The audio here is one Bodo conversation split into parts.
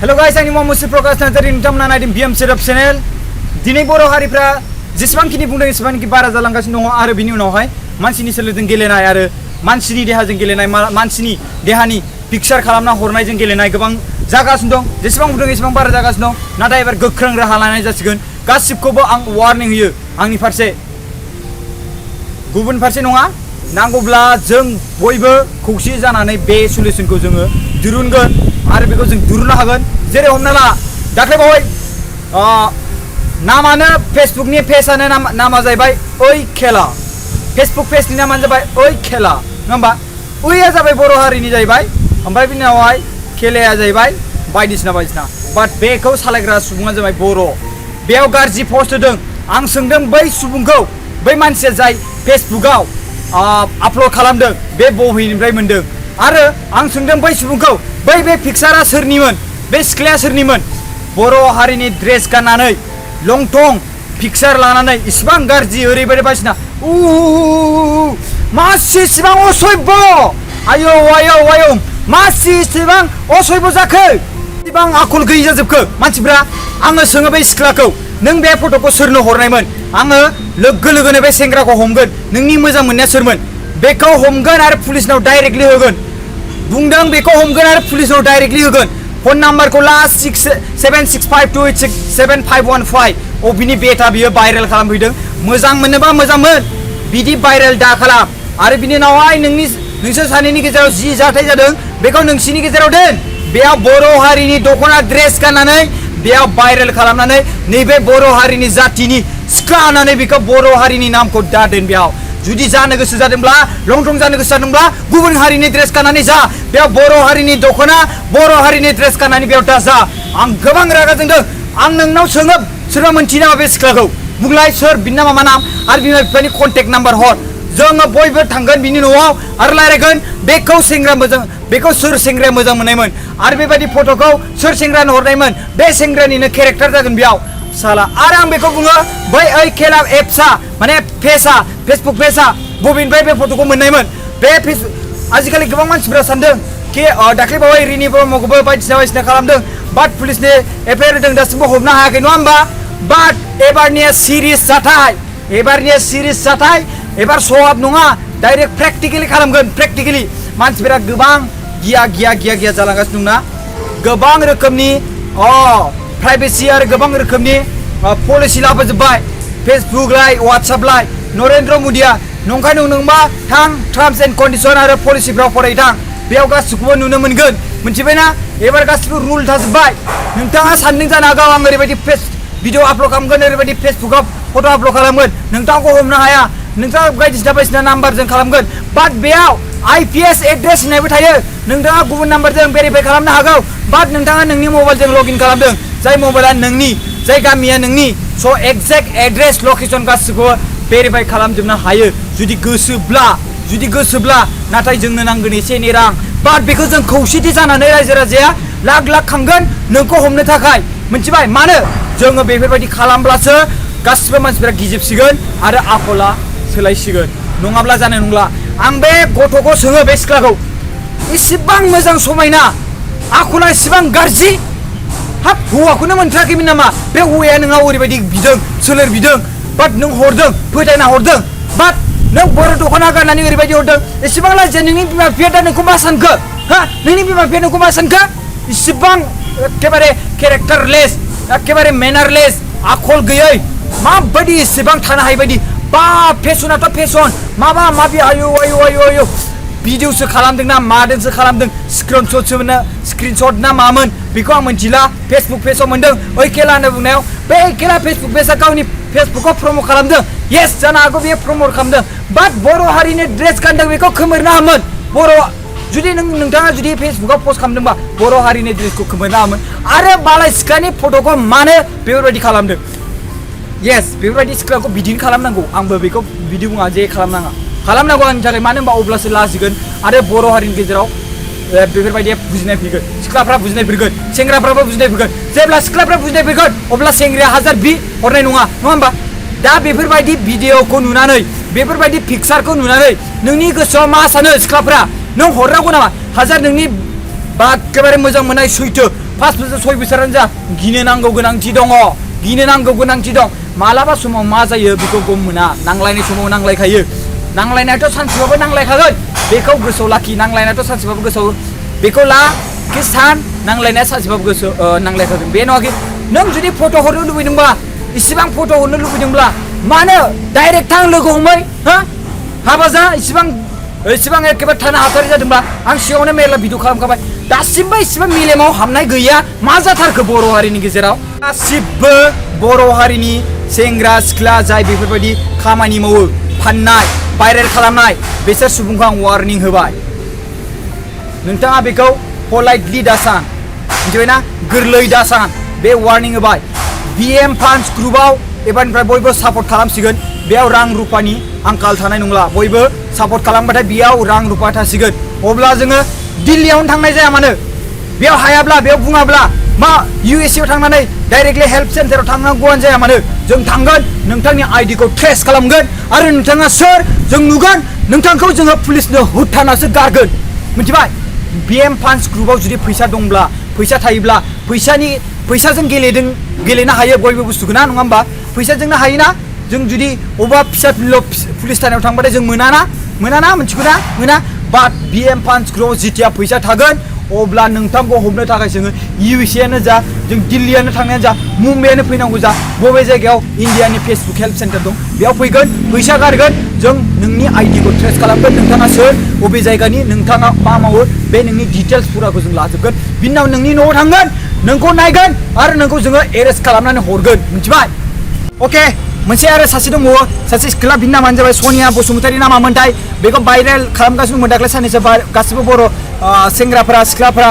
हेलो गाइस आंनि मुङा मुसि प्रकाश नार्जारि नोंथांमोना नायदों बिएम सेटआप चेनेल दिनै बर' हारिफ्रा जेसेबांखिनि बुंदों एसेबांखि बारा जालांगासिनो दङ आरो बिनि उनावहाय मानसिनि सोलोजों गेलेनाय आरो मानसिनि देहाजों गेलेनाय मानसिनि देहानि पिक्चार खालामना हरनायजों गेलेनाय गोबां जागासिनो दं जेसेबां बुंदों एसेबां बारा जागासिनो दं नाथाय एबार गोख्रों राहा लानाय जासिगोन गासिबखौबो आं वार्निं होयो आंनि फारसे गुबुन फारसे नङा नांगौब्ला जों बयबो खौसे जानानै बे सल्युशनखौ जोङो दिरुनगोन आरो बेखौ जों दिरुननो हागोन जेरै हमना ला दाख्लै बावै नामानो फेसबुकनि पेजआनो नामा जाहैबाय ओइ खेला फेसबुक पेजनि नामानो जाबाय ओइ खेला नङा होमबा ओइया जाबाय बर' हारिनि जाहैबाय ओमफ्राय बिनि उनावहाय खेलाया जाहैबाय बायदिसिना बाट बेखौ सालायग्रा सुबुङा जाबाय बर' बेयाव गाज्रि पस्ट होदों आं सोंदों बै सुबुंखौ बै मानसिया जाय फेसबुकाव आपल'ड खालामदों बे बबेनिफ्राय मोनदों आरो आं सोंदों बै सुबुंखौ बे पिक्चारा सोरनिमोन बे सिख्लाया सोरनिमोन बर' हारिनि ड्रेस गाननानै लंथं पिक्चार लानानै इसिबां गाज्रि ओरैबायदि बायदिसिना मासिबां असभ्य आयौ आयौ आयौ मासिबां असभ्य जाखो इसिबां आखल गैयि जाजोबखो मानसिफ्रा आङो सोङो बे सिख्लाखौ नों बे फट'खौ सोरनो हरनायमोन आङो लोगो लोगोनो बे सेंग्राखौ हमगोन नोंनि मोजां मोननाया सोरमोन बेखौ हमगोन आरो पुलिसनाव डाइरेक्टलि होगोन बुंदों बेखौ हमगोन आरो पुलिसनाव डाइरेक्टलि होगोन फन नाम्बारखौ लास्ट 6765286715 बिनि बेटा बियो भाइरेल खालामफैदों मोजां मोनोबा मोजांमोन बिदि भाइरेल दा खालाम आरो बिनि उनावहाय नोंसोर सानैनि गेजेराव जि जाथाय जादों बेखौ नोंसिनि गेजेराव दोन बेयाव बर' हारिनि दख'ना ड्रेस गाननानै बेयाव भाइरेल खालामनानै नैबे बर' हारिनि जातिनि सिख्ला होननानै बेखौ बर' हारिनि नामखौ दादोन बेयाव जुदि जानो गोसो जादोंब्ला लंथं जानो गोसो जादोंब्ला गुबुन हारिनि ड्रेस गाननानै जा बेयाव बर' हारिनि दख'ना बर' हारिनि ड्रेस गाननानै बेयाव दा जा आं गोबां रागा जोंदों आं नोंनाव सोङो सोरबा मोनथियो नामा बे सिख्लाखौ बुंलाय सोर बिनि नामा मा नाम आरो बिमा बिफानि कन्टेक्ट नाम्बार हर जोङो बयबो थांगोन बिनि न'आव आरो रायलायगोन बेखौ सोर सेंग्राया मोजां मोननायमोन आरो बेबायदि फट'खौ सोर सेंग्रानो हरनायमोन बे सेंग्रानिनो केरेक्टार जागोन बेयाव साला आरो आं बेखौ बुङो बै ओइ खेला एप्सआ माने फेसबुक पेजआ बबेनिफ्राय बे फट'खौ मोननायमोन बे आजिखालि गोबां मानसिफ्रा सानदों कि दाख्लै बावै रिनि ब्रह्मखौबो बायदिसिना खालामदों बाट पुलिसनि एफआइआर होदों दासिमबो हमनो हायाखै नङा होमबा बाट एबारनिया सिरियास जाथाय एबार सवाब नङा डाइरेक्ट प्रेक्टिकेलि खालामगोन प्रेक्टिकेलि मानसिफोरा गोबां गिया जालांगासिनो दंना गोबां रोखोमनि प्राइभेसि आरो गोबां रोखोमनि पलिसि लाबोजोब्बाय फेसबुक लाय वाट्सएप लाय नरेन्द्र मदिया नंखाय नंबा थां टार्म्स एन्ड कन्डिसन आरो पलिसिफ्राव फरायथां बेयाव गासिखौबो नुनो मोनगोन मिथिबायना एबार गासिबो रुल थाजोब्बाय नोंथाङा सानदों जानो हागौ आं ओरैबायदि भिडिअ आपल'ड खालामगोन ओरैबायदि फेसबुकाव फट' आपल'ड खालामगोन नोंथांखौ हमनो हाया नोंथाङा बायदिसिना नाम्बारजों खालामगोन बाट बेयाव आइपिएस एड्रेस होननायबो थायो नोंथाङा गुबुन नाम्बारजों भेरिफाइ खालामनो हागौ बाट नोंथाङा नोंनि मबाइलजों लगइन खालामदों जाय मबाइला नोंनि जाय गामिया नोंनि स' एक्जेक्ट एड्रेस लकेसन गासिखौबो भेरिफाइ खालामजोबनो हायो जुदि गोसोब्ला नाथाय जोंनो नांगोन एसे एनै रां बाट बेखौ जों खौसेथि जानानै रायजो राजाया लाख खांगोन नोंखौ हमनो थाखाय मिथिबाय मानो जोङो बेफोरबायदि खालामब्लासो गासिबो मानसिफोरा गिजोबसिगोन आरो आखला सोलायसिगोन नङाब्ला जानाय नंला आं बे गथ'खौ सोङो बे सिख्लाखौ इसिबां मोजां समायना आखला इसिबां गाज्रि हाब हौवाखौनो मोनथाराखैमोन नामा बे हौवाया नोंहा ओरैबायदि बिदों सोलेर बिदों बाट नों हरदों फोथायना हरदों बाट नों बर' दख'ना गाननानै ओरैबायदि हरदों एसेबां लाजिया नोंनि बिमा बिफाया दा नोंखौ मा सानखो नोंनि बिमा बिफाया नोंखौ मा सानखो इसिबां एखेबारे केरेक्टारलेस एखेबारे मेनारलेस आखल गैयै माबायदि इसेबां थानो हायै बायदि बा फेसनाथ' फेसन माबि आयौ भिडिअसो खालामदों ना मादोंसो खालामदों स्क्रिनशट ना मामोन बेखौ आं मिथिला फेसबुक पेजाव मोनदों ओइ खेला होनना बुंनायाव बे खेला फेसबुक पेजआ गावनि फेसबुकआव प्रम'ट खालामदों येस जानो हागौ बेयो प्रम'ट खालामदों बाट बर' हारिनि ड्रेस गानदों बेखौ खोमोरनो हामोन जुदि नोंथाङा जुदि फेसबुकाव पस्ट खालामदोंबा बर' हारिनि ड्रेसखौ खोमोरनो हामोन आरो मालाय सिख्लानि फट'खौ मानो बेफोरबायदि खालामदों येस बेफोरबायदि सिख्लाखौ बिदिनो खालामनांगौ आंबो बेखौ बिदि बुङा जे खालामनांगौ आंनि थाखाय मानो होनबा अब्लासो लाजिगोन आरो बर' हारिनि गेजेराव बेफोरबायदि बुजिनाय फैगोन सिख्लाफ्रा बुजिनाय फैगोन सेंग्राफ्राबो बुजिनाय फैगोन जेब्ला सिख्लाफ्रा बुजिनाय फैगोन अब्ला सेंग्राया 1000 बि हरनाय नङा होमबा दा बेफोरबायदि भिडिअखौ नुनानै बेफोरबायदि पिक्चारखौ नुनानै नोंनि गोसोआव मा सानो सिख्लाफ्रा नों हरनांगौ नामा 1000 नोंनि बा एखेबारे मोजां मोननाय सैथो 5 बोसोर 6 बोसोरानो जा गिनो नांगौ गोनांथि दं मालाबा समाव मा जायो बेखौ गम मोना नांलायनाय समाव नांलायखायो नांलायनायाथ' सानसेबाबो नांलायखागोन बेखौ गोसोआव लाखि नांलायनायाथ' सानसेबाबो गोसोआव बेखौ ला कि सान नांलायनाया सानसेबाबो गोसोआव नांलायखागोन बे नङा कि नों जुदि फट' हरनो लुबैदोंबा इसिबां फट' हरनो लुबैदोंब्ला मानो डाइरेक्ट थां लोगो हमै हा हाबा जा इसिबां एखेबारे थानो हाथारै जादोंब्ला आं सिगाङावनो मेरला भिडिअ खालामखाबाय दासिमबो इसिबां मेलेमाव हाबनाय गैया मा जाथारखो बर' हारिनि गेजेराव गासिबो बर' हारिनि सेंग्रा सिख्ला जाय बेफोरबायदि खामानि मावो फाननाय भाइरेल खालामनाय बिसोर सुबुंखौ आं वार्निं होबाय नोंथाङा बेखौ पलाइटलि दासान मिथिबायना गोरलै दासान बे वार्निं होबाय BM फान्स ग्रुपआव एबारनिफ्राय बयबो सापर्ट खालामसिगोन बेयाव रां रुपानि आंखाल थानाय नंला बयबो सापर्ट खालामबाथाय बेयाव रां रुपा थासिगोन अब्ला जोङो दिल्लीयावनो थांनाय जाया मानो बेयाव हायाब्ला बेयाव बुङाब्ला मा USA आव थांनानै डाइरेक्टलि हेल्प सेन्टाराव थांनांगौआनो जाया मानो जों थांगोन नोंथांनि आइडिखौ ट्रेस खालामगोन आरो नोंथाङा सोर जों नुगोन नोंथांखौ जोङो पुलिसनो होबथानासो गारगोन मिथिबाय BM फान्स ग्रुपआव जुदि फैसा दंब्ला फैसा थायोब्ला फैसाजों गेलेनो हायो बयबो बुस्थुखौ ना नङा होमबा फैसाजोंनो हायोना जों जुदि अबा फिसा पुलिस थानायाव थांबाथाय जों मोना मिथिगौ ना मोना बाट BM फान्स ग्रुपआव जिथिया फैसा थागोन अब्ला नोंथांखौ हमनो थाखाय जोङो USA आनो जा जों दिल्लीयानो थांनायानो जा मुम्बाइआनो फैनांगौ जा बबे जायगायाव इन्डियानि फेसबुक हेल्प सेन्टार दं बेयाव फैगोन फैसा गारगोन जों नोंनि आइडिखौ ट्रेस खालामगोन नोंथाङा सोर बबे जायगानि नोंथाङा मा मावो बे नोंनि डिटेल्स पुराखौ जों लाजोबगोन बिनि उनाव नोंनि न'आव थांगोन नोंखौ नायगोन आरो नोंखौ जोङो एरेस्ट खालामनानै हरगोन मिथिबाय अके मोनसे आरो सासे दंबावो सासे सिख्ला बिनि नामानो जाबाय सनिया बसुमतारी नामामोनथाय बेखौ भाइरेल खालामगासिनो दाख्लै साननैसो गासिबो बर' सेंग्राफोरा सिख्लाफोरा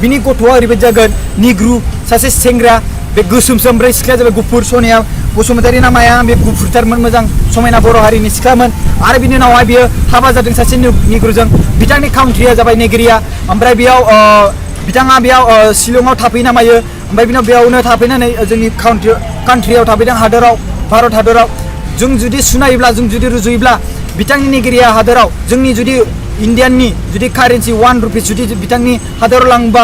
बिनि गथ'आ ओरैबायदि जागोन निग्रु सासे सेंग्रा बे गोसोमसोम ओमफ्राय सिख्लाया जाबाय गुफुर सनिया बसुमतारी नामाया बे गुफुरथारमोन मोजां समायना बर' हारिनि सिख्लामोन आरो बिनि उनावहाय बियो हाबा जादों सासे निग्रुजों बिथांनि काउन्ट्रिया जाबाय नेगेरिया ओमफ्राय बेयाव बिथाङा बेयाव शिलंआव थाफैना मायो ओमफ्राय बिनाव बेयावनो थाफैनानै जोंनि कान्ट्रियाव थाफैदों हादोराव भारत हादोराव जों जुदि सुनायोब्ला जों जुदि रुजुयोब्ला बिथांनि नेगेरिया हादोराव जोंनि जुदि इन्डियाननि जुदि कारेन्सि 1 रुपिस जुदि बिथांनि हादोराव लाङोबा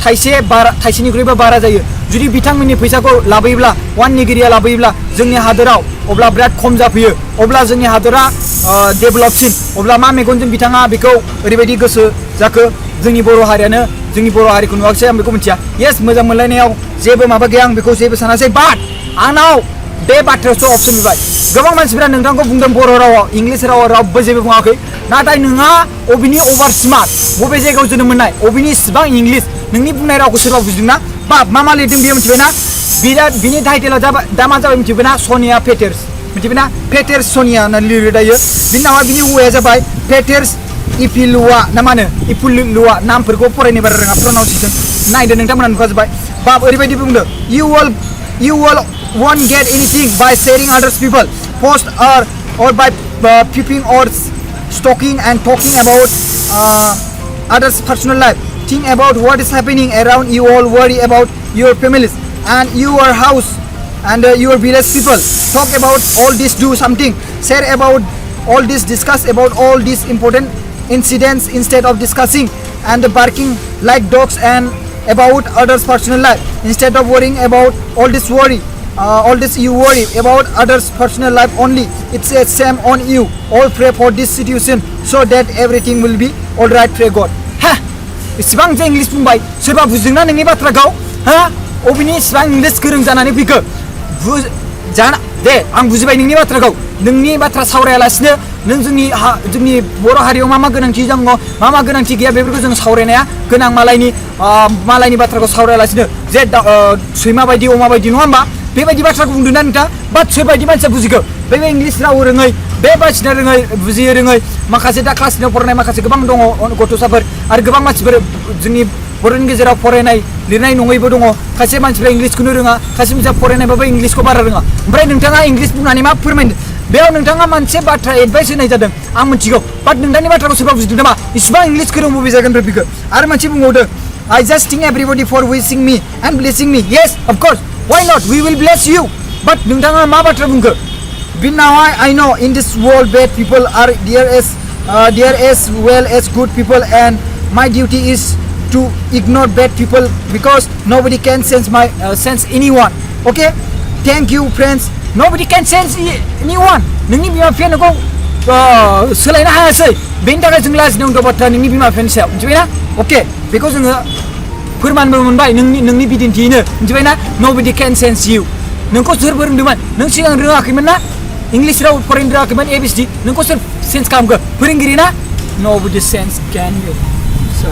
थाइसेनिख्रुइबो बारा जायो जुदि बिथांमोननि फैसाखौ लाबोयोब्ला 1 नेगेरिया लाबोयोब्ला जोंनि हादोराव अब्ला बिराद खम जाफैयो अब्ला जोंनि हादोरा डेभेलपसिन अब्ला मा मेगनजों बिथाङा बेखौ ओरैबायदि गोसो जाखो जोंनि बर' हारियानो जोंनि बर' हारिखौ नुवाखिसै आं बेखौ मिथिया येस मोजां मोनलायनायाव जेबो माबा गैया आं बेखौ जेबो सानासै बाट आंनाव बे बाथ्रायावसो अपसन फैबाय गोबां मानसिफोरा नोंथांखौ बुंदों बर' रावाव इंलिस रावाव रावबो जेबो बुङाखै नाथाय नोंहा अबेनि अभार स्मार्ट बबे जायगायाव जोनोम मोननाय अबेनि इसिबां इंलिस नोंनि बुंनाय रावखौ सोरबा बुजिदोंना मा लिरदों बेयो मिथिबायना बिनि टाइटेला दा मा जाबाय मिथिबायना सनिया पेटेर्स मिथिबायना पेटेर्स सनिया होनना लिरो दायो बिनि उनावहाय बिनि हौवाया जाबाय पेटेर्स इपिलुवा ना मा होनो इपुलुवा नामफोरखौ फरायनो बारा रोङा प्रनाउन्सिएसन नायदो नोंथांमोना नुखाजोब्बाय ओरैबायदि बुंदों you will won't get anything by sharing others people post or by peeping or stalking and talking about others personal life think about what is happening around you all worry about your families and your house and your village people talk about all this do something share about all this discuss about all these important incidents instead of discussing and barking like dogs and about others personal life instead of worrying about all this you worry about others personal life only it's a shame on you all pray for this situation so that everything will be all right pray God ha इसिबां जे इंलिस बुंबाय सोरबा बुजिदोंना नोंनि बाथ्राखौ हा अबेनि इसिबां इंलिस गोरों जानानै फैखो दे आं बुजिबाय नोंनि बाथ्राखौ नोंनि बाथ्रा सावरायालासिनो नों जोंनि बर' हारियाव मा गोनांथि दङ मा गोनांथि गैया बेफोरखौ जों सावरायनाया गोनां मालायनि बाथ्राखौ सावरायालासिनो जे सैमा बायदि अमा बायदि नङा होमबा बेबायदि बाथ्राखौ बुंदोंना नोंथाङा बाट सोरबायदि मानसिया बुजिखो बे इंलिस राव रोङै बे बासिनो रोङै बुजिनो रोङै माखासे दा क्लास 9 फरायनाय माखासे गोबां दङ गथ'साफोर आरो गोबां मानसिफोर जोंनि बर'नि गेजेराव फरायनाय लिरनाय नङैबो दङ खायसे मानसिफ्रा इंलिसखौनो रोङा खायसे मानसिया फरायनायबाबो इंलिसखौ बारा रोङा ओमफ्राय नोंथाङा इंलिस बुंनानै मा फोरमायनो बेयाव नोंथाङा मोनसे बाथ्रा एडभाइस होनाय जादों आं मिथिगौ बाट नोंथांनि बाथ्राखौ सोरबा बुजिदों नामा इसिबां इंलिस गोरों बबे जायगानिफ्राय फैखो आरो मोनसे बुंबावदों I just thank everybody for wishing me and blessing me yes of course why not we will bless you but नोंथाङा मा बाथ्रा बुंखो now I know in this world bad people are there as well as good people and my duty is to ignore bad people because nobody can sense anyone. Okay, thank you friends. Nobody can sense anyone. नोंनि बिमा बिफाया नोंखौ सोलायनो हायासै, बेनि थाखाय जों लाजिनांगौ बाथ्रा नोंनि बिमा बिफानि सायाव, मिथिबायना? अके, बेखौ जोङो फोरमानबो मोनबाय नोंनि बिदिन्थियैनो, मिथिबायना? Nobody can sense you. नोंखौ सोर फोरोंदोंमोन? नों सिगां रोङाखैमोन ना? इंलिश राव फरायनो रोङाखैमोन ABCD, नोंखौ सोर सेन्स खालामखो? फोरोंगिरि ना? Nobody sense can you. So,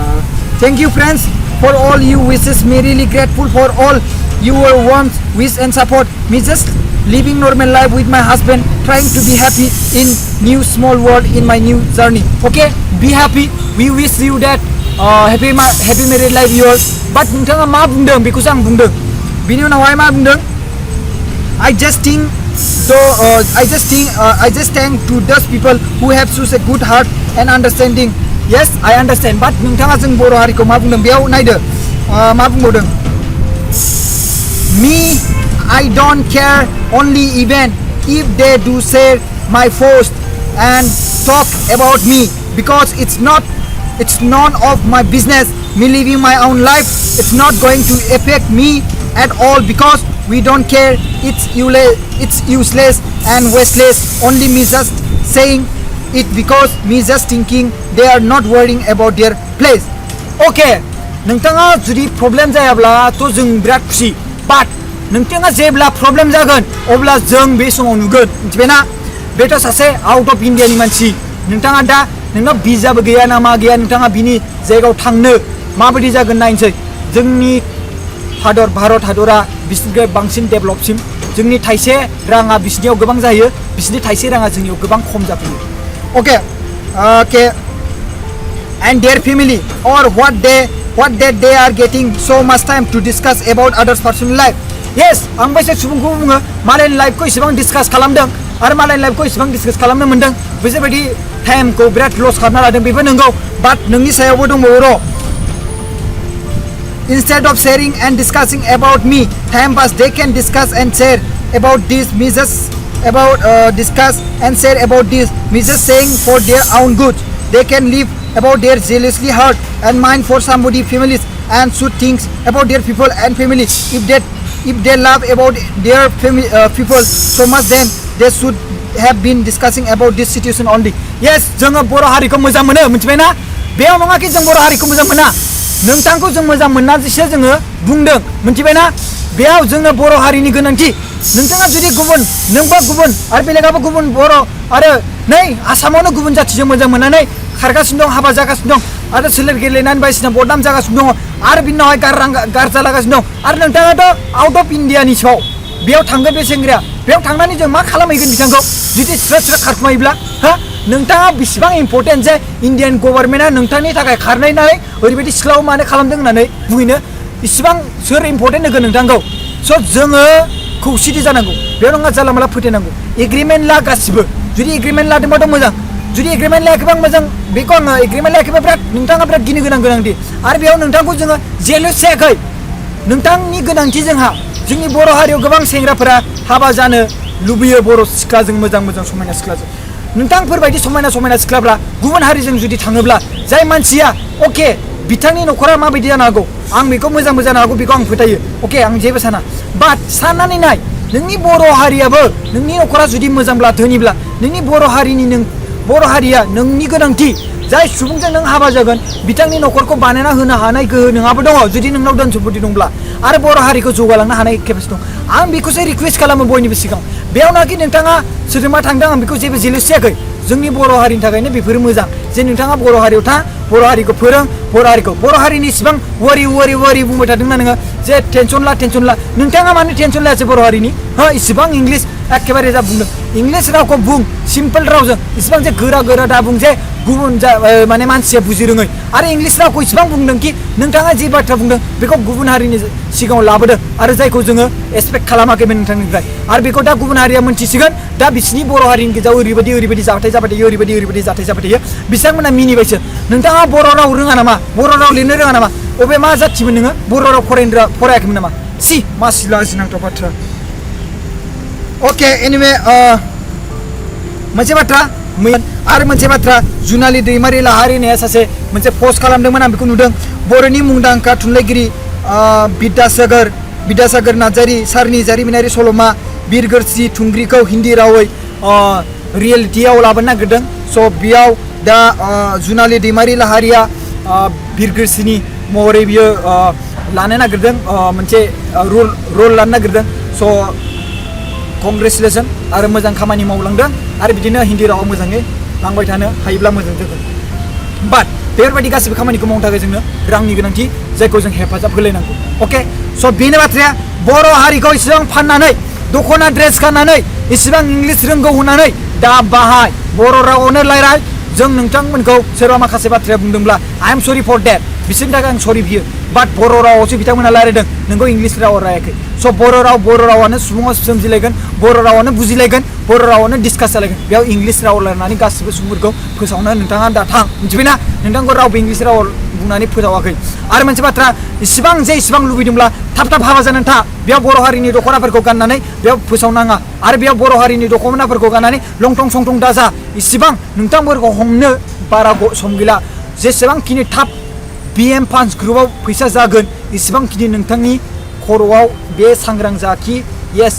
thank you friends for all you wishes. Me really grateful for all your warmth, wish and support. Me just living normal life with my husband, trying to be happy in new small world in my new journey. Okay, be happy. We wish you that happy married life yours. But नोंथाङा मा बुंदों बेखौसो आं बुंदों. बिनि उनावहाय मा बुंदों? I just thank to those people who have such a good heart and understanding. Yes, I understand. But नोंथाङा जों बर' हारिखौ मा बुंदों? बेयाव नायदो मा बुंबावदों? Me, I don't care only even if they do share my post and talk about me because it's none of my business. Me living my own life, it's not going to affect me at all because we don't care. It's useless and wasteless. Only me just saying it because me just thinking they are not worrying about their place. Okay, नोंथाङा जुदि प्रब्लेम जायाब्ला थ' जों बिराद खुसि, बाट नोंथाङा जेब्ला प्रब्लेम जागोन अब्ला जों बे समाव नुगोन, मिथिबायना? बेथ' सासे आउट अफ इन्डियानि मानसि, नोंथाङा दा नोंनाव भिजाबो गैया ना मा गैया, नोंथाङा बिनि जायगायाव थांनो माबायदि जागोन नायनोसै। जोंनि भारत हादरा बिसिनिफ्राय बांसिन डेभलपसिम, जोंनि थाइसे राङा बिसिनियाव गोबां जायो, बिसिनि थाइसे राङा जोंनियाव गोबां खम जाफैयो। Okay, and their family or what they are getting so much time to discuss about others' personal life. Yes, आं बैसोर सुबुंखौ बुङो मालायनि लाइफखौ इसेबां डिसकास खालामदों आरो मालायनि लाइफखौ इसेबां डिसकास खालामनो मोनदों, बिसोरबायदि टाइमखौ बिराद लस खालामना लादों, बेबो नंगौ, बाट नोंनि सायावबो दंबावो र'। Instead of sharing and discussing about me, time pass they can discuss and share about this. Me just discuss and share about this. Me just saying for their own good. They can live about their jealously hurt and mind for somebody families and should think about their people and family. If they love about their people so much, then they should have been discussing about this situation only. Yes, जोङो बर' हारिखौ मोजां मोनो, मिथिबायना? बेयाव नङाखि जों बर' हारिखौ मोजां मोना, नोंथांखौ जों मोजां मोननानैसो जोङो बुंदों, मिथिबायना? बेयाव जोंनो बर' हारिनि गोनांथि। नोंथाङा जुदि गुबुन, नोंबा गुबुन आरो बेलेगाबो गुबुन बर' आरो नै आसामावनो गुबुन जाथिजों मोजां मोननानै खारगासिनो दं, हाबा जागासिनो दं आरो सोलेर गेलेनानै बायदिसिना बदनाम जागासिनो दङ आरो बिनि उनावहाय गारजालागासिनो दं आरो नोंथाङाथ' आउट अफ इन्डियानि सायाव बेयाव थांगोन बे सेंग्राया, बेयाव थांनानै जों मा खालामहैगोन बिथांखौ जुदि स्रोद खारखुमायोब्ला? हा, नोंथाङा बेसेबां इम्पर्टेन्ट जे इन्डियान गभर्नमेन्टआ नोंथांनि थाखाय खारनायनानै ओरैबायदि सिख्लाव मानो खालामदों होननानै बुंहैनो इसिबां सोर इम्पर्टेन्ट होगोन नोंथांखौ? स' जोङो खौसेथि जानांगौ, बेयाव नङा जानला मानला फोथायनांगौ। एग्रिमेन्ट ला गासिबो, जुदि एग्रिमेन्ट लादोंबाथ' मोजां, जुदि एग्रिमेन्ट लायाखैबा मोजां, बेखौ आङो एग्रिमेन्ट लायाखैबा नोंथाङा बिराद गिनो गोनांथि आरो बेयाव नोंथांखौ जोङो जेलस जायाखै, नोंथांनि गोनांथि जोंहा। जोंनि बर' हारियाव गोबां सेंग्राफोरा हाबा जानो लुबैयो, बर' सिख्लाजों मोजां समायना सिख्लाजों। नोंथांफोरबायदि समायना सिख्लाफ्रा गुबुन हारिजों जुदि थाङोब्ला जाय मानसिया अके बिथांनि न'खरा माबायदि जानो हागौ, आं बेखौ मोजांबो जानो हागौ, बेखौ आं फोथायो, अके आं जेबो साना, बाट साननानै नाय नोंनि बर' हारियाबो नोंनि न'खरा जुदि मोजांब्ला धोनिब्ला नोंनि बर' हारिया नोंनि गोनांथि, जाय सुबुंजों नों हाबा जागोन बिथांनि न'खरखौ बानायना होनो हानाय गोहो नोंहाबो दङ जुदि नोंनाव धोन सम्पति दंब्ला आरो बर' हारिखौ जौगालांनो हानाय केपासिटि दं। आं बेखौसो रिकुवेस्ट खालामो बयनिबो सिगाङाव। बेयाव नाखि नोंथाङा सोरजोंबा थांदों आं बेखौ जेबो जेलस जायाखै, जोंनि बर' हारिनि थाखायनो बेफोरो मोजां जे नोंथाङा बर' हारियाव था, बर' हारिखौ फोरों, बर' हारिनि इसिबां वारि बुंबाय थादोंना नोङो जे टेनसन ला, नोंथाङा मानो टेनसन लायासै बर' हारिनि? हो, इसिबां इंलिस एखेबारे जा बुंदों, इंलिस रावखौ बुं सिम्पोल रावजों, इसिबां जे गोरा दा बुं जे गुबुन माने मानसिया बुजि रोङै आरो इंलिस रावखौ इसिबां बुंदों कि नोंथाङा जे बाथ्रा बुंदों बेखौ गुबुन हारिनि सिगाङाव लाबोदों आरो जायखौ जोङो एक्सपेक्ट खालामाखैमोन नोंथांनिफ्राय, आरो बेखौ दा गुबुन हारिया मोनथिसिगोन दा बिसिनि बर' हारिनि गेजेराव ओरैबायदि जाथाय जाबाय थायो, बिथांमोना मिनिबायसो। नोंथाङा बर' राव रोङा नामा? बर' राव लिरनो रोङा नामा? अबे मा जाथिमोन नोङो? बर' राव फरायाखैमोन नामा? मा लाजिनांथाव बाथ्रा। अके एनिवे मोनसे बाथ्रा आरो मोनसे बाथ्रा जुनालि दैमारि लाहारि होननाया सासे मोनसे पस्ट खालामदोंमोन आं बेखौ नुदों बर'नि मुंदांखा थुनलाइगिरि बिद्यासागर नार्जारि सारनि जारिमिनारि सल'मा बिरगोस्रि थुंग्रिखौ हिन्दी रावै रियेलिटियाव लाबोनो नागिरदों स' बेयाव दा जुनालि दैमारि लाहारिया बिरगोस्रिनि महरै बियो लानो नागिरदों मोनसे रल लानो नागिरदों स' कंग्रेचुलेसन आरो मोजां खामानि मावलांदों आरो बिदिनो हिन्दी रावाव मोजाङै लांबाय थानो हायोब्ला मोजां जागोन बाट बेफोरबायदि गासिबो खामानिखौ मावनो थाखाय जोंनो रांनि गोनांथि जायखौ जों हेफाजाब होलायनांगौ अके स' बेनो बाथ्राया बर' हारिखौ इसेबां फाननानै दख'ना ड्रेस गाननानै इसेबां इंलिस रोंगौ होननानै दा बाहाय बर' रावावनो रायलाय जों नोंथांमोनखौ सोरबा माखासे बाथ्राया बुंदोंब्ला आइ एम सरि फर डेट बिसोरनि थाखाय आं सरि बियो बाट बर' रावावसो बिथांमोना रायलायदों नोंखौ इंलिस रावाव रायाखै स' बर' रावानो सुबुङाव सोमजिलायगोन बर' रावानो बुजिलायगोन बर' रावानो डिसकास जालायगोन बेयाव इंलिस राव रायलायनानै गासिबो सुबुंफोरखौ फोसावनो नोंथाङा दा थां मिथिबायना नोंथांखौ रावबो इंलिस रावाव बुंनानै फोसावाखै आरो मोनसे बाथ्रा इसिबां लुबैदोंब्ला थाब हाबा जानानै था बेयाव बर' हारिनि दख'नाफोरखौ गाननानै बेयाव फोसावनाङा आरो बेयाव बर' हारिनि दख'नाफोरखौ गाननानै लंथं संथं दाजा इसिबां नोंथांफोरखौ हमनो बारा सम गैला जेसेबांखिनि थाब BM फान्स ग्रुपआव फैसा जागोन इसिबांखिनि नोंथांनि खर'आव बे सांग्रां जाखि येस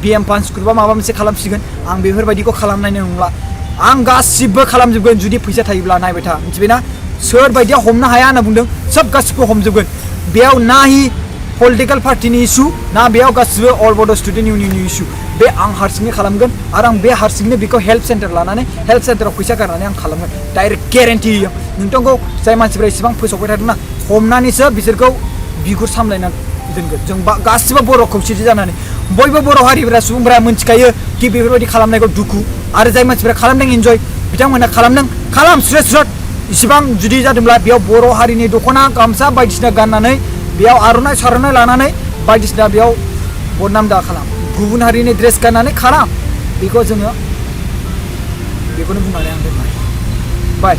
BM फान्स ग्रुपआ माबा मोनसे खालामसिगोन आं बेफोरबायदिखौ खालामनाय नंला आं गासिबो खालामजोबगोन जुदि फैसा थायोब्ला नायबाय था मिथिबायना सोरबायदिया हमनो हाया होनना बुंदों सोब गासिबो हमजोबगोन बेयाव नाहि पलिटिकेल पार्टिनि इसु ना बेयाव गासिबो अल बड' स्टुडेन्ट इउनियननि इसु बे आं हारसिङै खालामगोन आरो आं बे हारसिङैनो बेखौ हेल्थ सेन्टार लानानै हेल्थ सेन्टाराव फैसा गारनानै आं खालामगोन डाइरेक्ट गेरेन्टि होयो नोंथांखौ जाय मानसिफ्रा इसेबां फोसावबाय थादोंना हमनानैसो बिसोरखौ बिगुर सामलायना दोनगोन जों गासिबो बर' खौसेथि जानानै बयबो बर' हारिफोरा सुबुंफोरा मिन्थिखायो कि बेफोरबायदि खालामनायखौ दुखु आरो जाय मानसिफ्रा खालामदों इन्जय बिथांमोना खालाम स्रेट इसिबां जुदि जादोंब्ला बेयाव बर' हारिनि दख'ना गामसा बायदिसिना गाननानै बेयाव आर'नाइ सार'नाइ लानानै बायदिसिना बेयाव बदनाम दा खालाम गुबुन हारिनि ड्रेस गाननानै खालाम बेखौ जोङो बेखौनो बुंनानै आं दोनबाय बाय